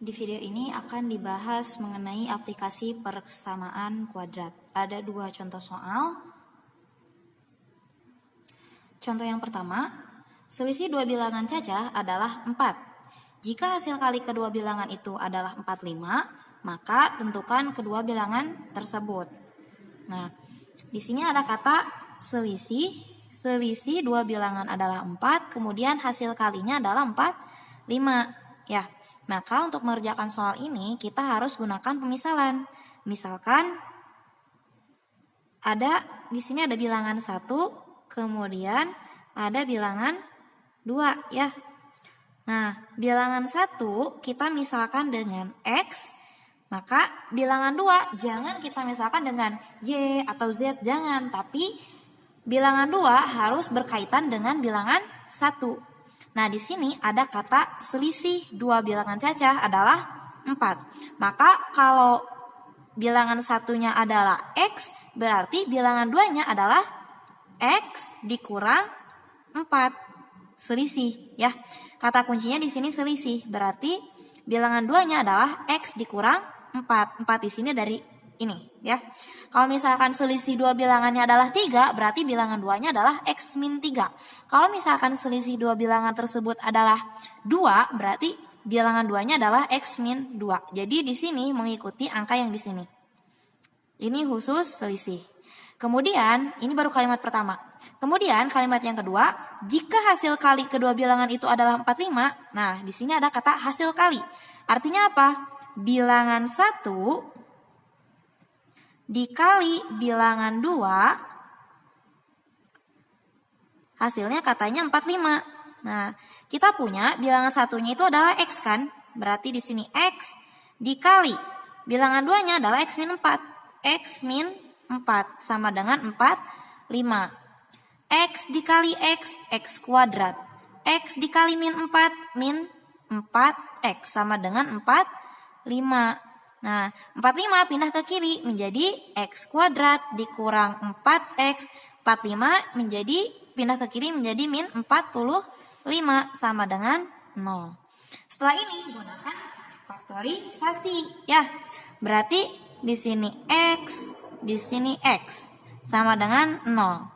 Di video ini akan dibahas mengenai aplikasi persamaan kuadrat. Ada dua contoh soal. Contoh yang pertama, selisih dua bilangan cacah adalah 4. Jika hasil kali kedua bilangan itu adalah 45, maka tentukan kedua bilangan tersebut. Nah, di sini ada kata selisih. Selisih dua bilangan adalah 4, kemudian hasil kalinya adalah 45. Ya. Maka untuk mengerjakan soal ini kita harus gunakan pemisalan. Misalkan di sini ada bilangan 1, kemudian ada bilangan 2 ya. Nah, bilangan 1 kita misalkan dengan X, maka bilangan 2 jangan kita misalkan dengan Y atau Z, jangan, tapi bilangan 2 harus berkaitan dengan bilangan 1. Nah, di sini ada kata selisih dua bilangan cacah adalah 4. Maka kalau bilangan satunya adalah X, berarti bilangan 2-nya adalah X dikurang 4. Selisih ya. Kata kuncinya di sini selisih, berarti bilangan 2-nya adalah X dikurang 4. 4 di sini dari ini ya. Kalau misalkan selisih dua bilangannya adalah 3, berarti bilangan 2-nya adalah X min 3. Kalau misalkan selisih dua bilangan tersebut adalah 2, berarti bilangan 2-nya adalah X min 2. Jadi di sini mengikuti angka yang di sini. Ini khusus selisih. Kemudian, ini baru kalimat pertama. Kemudian kalimat yang kedua, jika hasil kali kedua bilangan itu adalah 45, nah di sini ada kata hasil kali. Artinya apa? Bilangan 1 dikali bilangan 2, hasilnya katanya 45. Nah, kita punya bilangan satunya itu adalah X kan? Berarti di sini X dikali bilangan 2-nya adalah X min 4. X min 4 sama dengan 45. X dikali X, X kuadrat. X dikali min 4, min 4X sama dengan 45. Nah, 45 pindah ke kiri menjadi X kuadrat dikurang 4X. 45 menjadi pindah ke kiri menjadi min 45 sama dengan 0. Setelah ini gunakan faktorisasi ya. Berarti di sini X, di sini X sama dengan 0.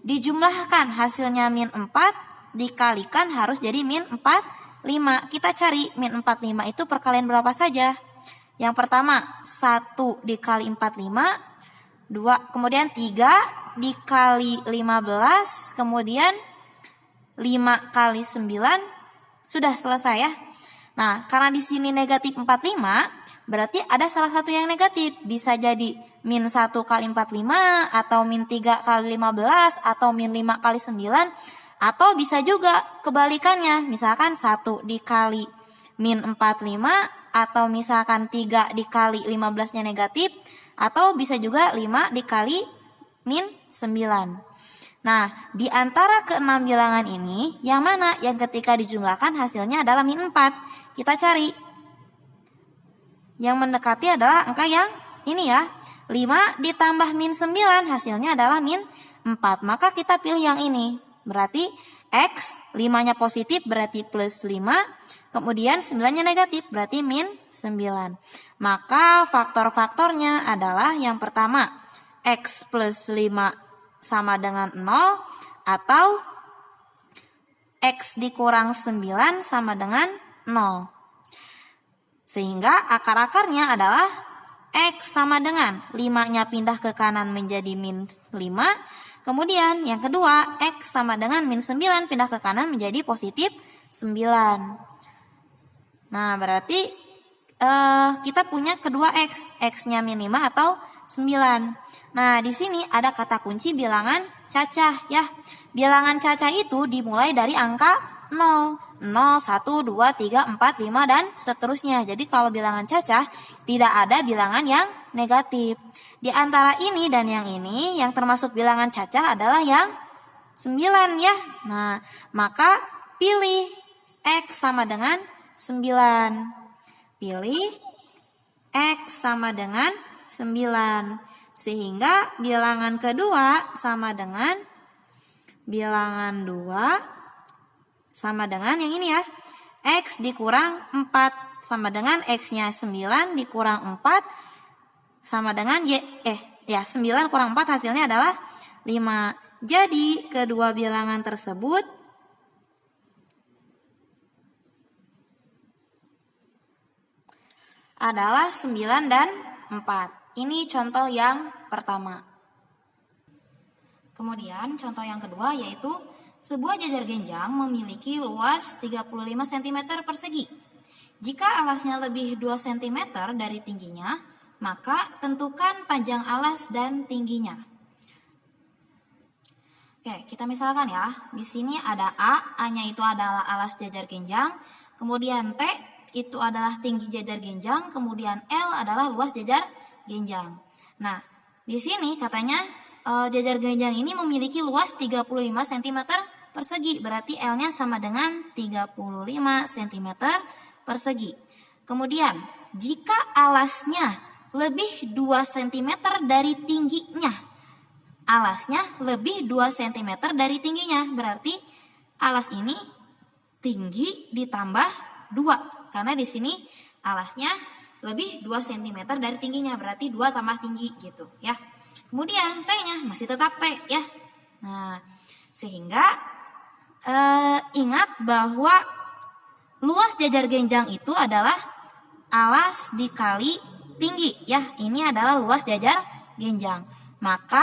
Dijumlahkan hasilnya min 4 dikalikan harus jadi min 45. Kita cari min 45 itu perkalian berapa saja? Yang pertama 1 dikali 45, 2, kemudian 3 dikali 15, kemudian 5 kali 9, sudah selesai ya. Nah, karena di sini negatif 45, berarti ada salah satu yang negatif. Bisa jadi min 1 kali 45, atau min 3 kali 15, atau min 5 kali 9, atau bisa juga kebalikannya. Misalkan 1 dikali min 45, atau misalkan 3 dikali 15-nya negatif, atau bisa juga 5 dikali min 9. Nah, di antara keenam bilangan ini, yang mana yang ketika dijumlahkan hasilnya adalah min 4? Kita cari. Yang mendekati adalah angka yang ini ya. 5 ditambah min 9 hasilnya adalah min 4. Maka kita pilih yang ini. Berarti X, 5-nya positif berarti plus 5. Kemudian 9-nya negatif berarti min 9. Maka faktor-faktornya adalah yang pertama X plus 5 sama dengan 0, atau X dikurang 9 sama dengan 0. Sehingga akar-akarnya adalah X sama dengan 5-nya pindah ke kanan menjadi min 5. Kemudian yang kedua X sama dengan min 9 pindah ke kanan menjadi positif 9. Nah, berarti kita punya kedua X. X-nya min 5 atau 9. Nah, di sini ada kata kunci bilangan cacah ya. Bilangan cacah itu dimulai dari angka 0. 0, 1, 2, 3, 4, 5, dan seterusnya. Jadi kalau bilangan cacah tidak ada bilangan yang negatif. Di antara ini dan yang ini, yang termasuk bilangan cacah adalah yang 9 ya. Nah, maka pilih X sama dengan 9. Pilih X sama dengan 9. Sehingga bilangan kedua sama dengan bilangan 2 sama dengan yang ini ya. X dikurang 4 sama dengan X-nya 9 dikurang 4 sama dengan 9 kurang 4 hasilnya adalah 5. Jadi kedua bilangan tersebut adalah 9 dan 4. Ini contoh yang pertama. Kemudian contoh yang kedua yaitu sebuah jajar genjang memiliki luas 35 cm persegi. Jika alasnya lebih 2 cm dari tingginya, maka tentukan panjang alas dan tingginya. Oke, kita misalkan ya, di sini ada A-nya itu adalah alas jajar genjang, kemudian T itu adalah tinggi jajar genjang, kemudian L adalah luas jajar genjang. Nah, di sini katanya jajar genjang ini memiliki luas 35 cm persegi, berarti L-nya sama dengan 35 cm persegi. Kemudian, jika alasnya lebih 2 cm dari tingginya, alasnya lebih 2 cm dari tingginya, berarti alas ini tinggi ditambah 2, karena di sini alasnya lebih 2 cm dari tingginya, berarti 2 tambah tinggi gitu ya. Kemudian T-nya masih tetap T ya. Nah, sehingga ingat bahwa luas jajar genjang itu adalah alas dikali tinggi ya. Ini adalah luas jajar genjang. Maka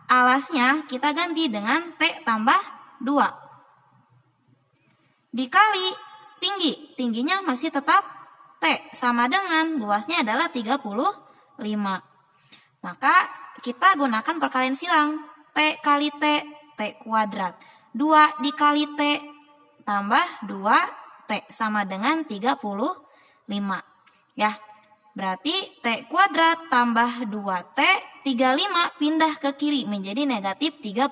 alasnya kita ganti dengan T tambah 2 dikali tinggi. Tingginya masih tetap T sama dengan luasnya adalah 35. Maka kita gunakan perkalian silang. T kali T, T kuadrat. 2 dikali T tambah 2, T sama dengan 35. Ya, berarti T kuadrat tambah 2T, 35 pindah ke kiri menjadi negatif 35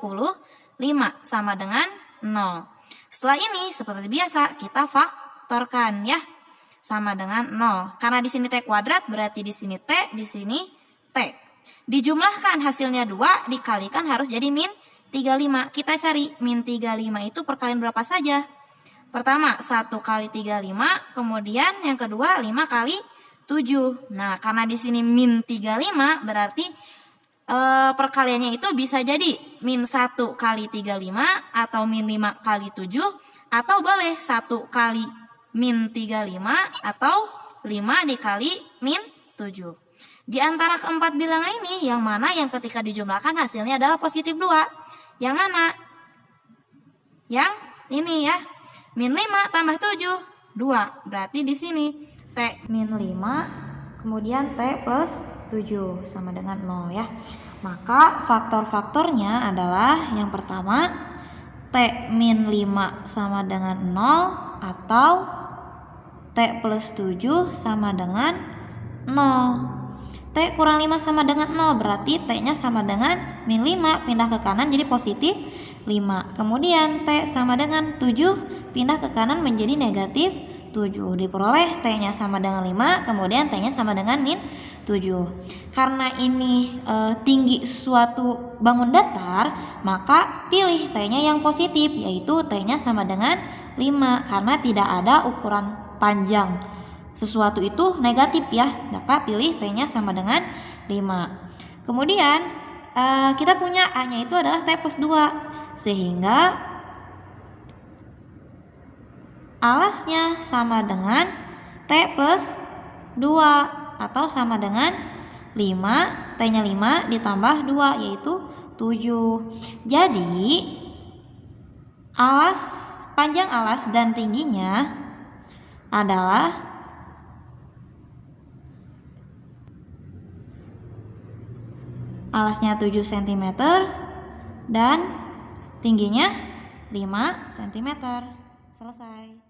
sama dengan 0. Setelah ini seperti biasa kita faktorkan ya. Sama dengan 0. Karena di sini T kuadrat berarti di sini T, di sini T. Dijumlahkan hasilnya 2 dikalikan harus jadi min 35. Kita cari min 35 itu perkalian berapa saja? Pertama 1 kali 35, kemudian yang kedua 5 kali 7. Nah, karena di sini min 35 berarti perkaliannya itu bisa jadi min 1 kali 35 atau min 5 kali 7, atau boleh 1 kali min 35 atau 5 dikali min 7. Di antara keempat bilangan ini, yang mana yang ketika dijumlahkan hasilnya adalah positif 2? Yang mana? Yang ini ya. Min 5 tambah 7, 2. Berarti di sini T min 5, kemudian T plus 7 sama dengan 0 ya. Maka faktor-faktornya adalah yang pertama T min 5 sama dengan 0 atau T plus 7 sama dengan 0. T kurang 5 sama dengan 0 berarti T-nya sama dengan min 5, pindah ke kanan jadi positif 5. Kemudian T sama dengan 7, pindah ke kanan menjadi negatif 7. Diperoleh T-nya sama dengan 5, kemudian T-nya sama dengan min 7. Karena ini tinggi suatu bangun datar, maka pilih T-nya yang positif, yaitu T-nya sama dengan 5. Karena tidak ada ukuran panjang sesuatu itu negatif ya, maka pilih T-nya sama dengan 5. Kemudian kita punya A-nya itu adalah T plus 2, sehingga alasnya sama dengan T plus 2 atau sama dengan 5, T-nya 5 ditambah 2 yaitu 7. Jadi panjang alas dan tingginya adalah alasnya 7 cm dan tingginya 5 cm. Selesai.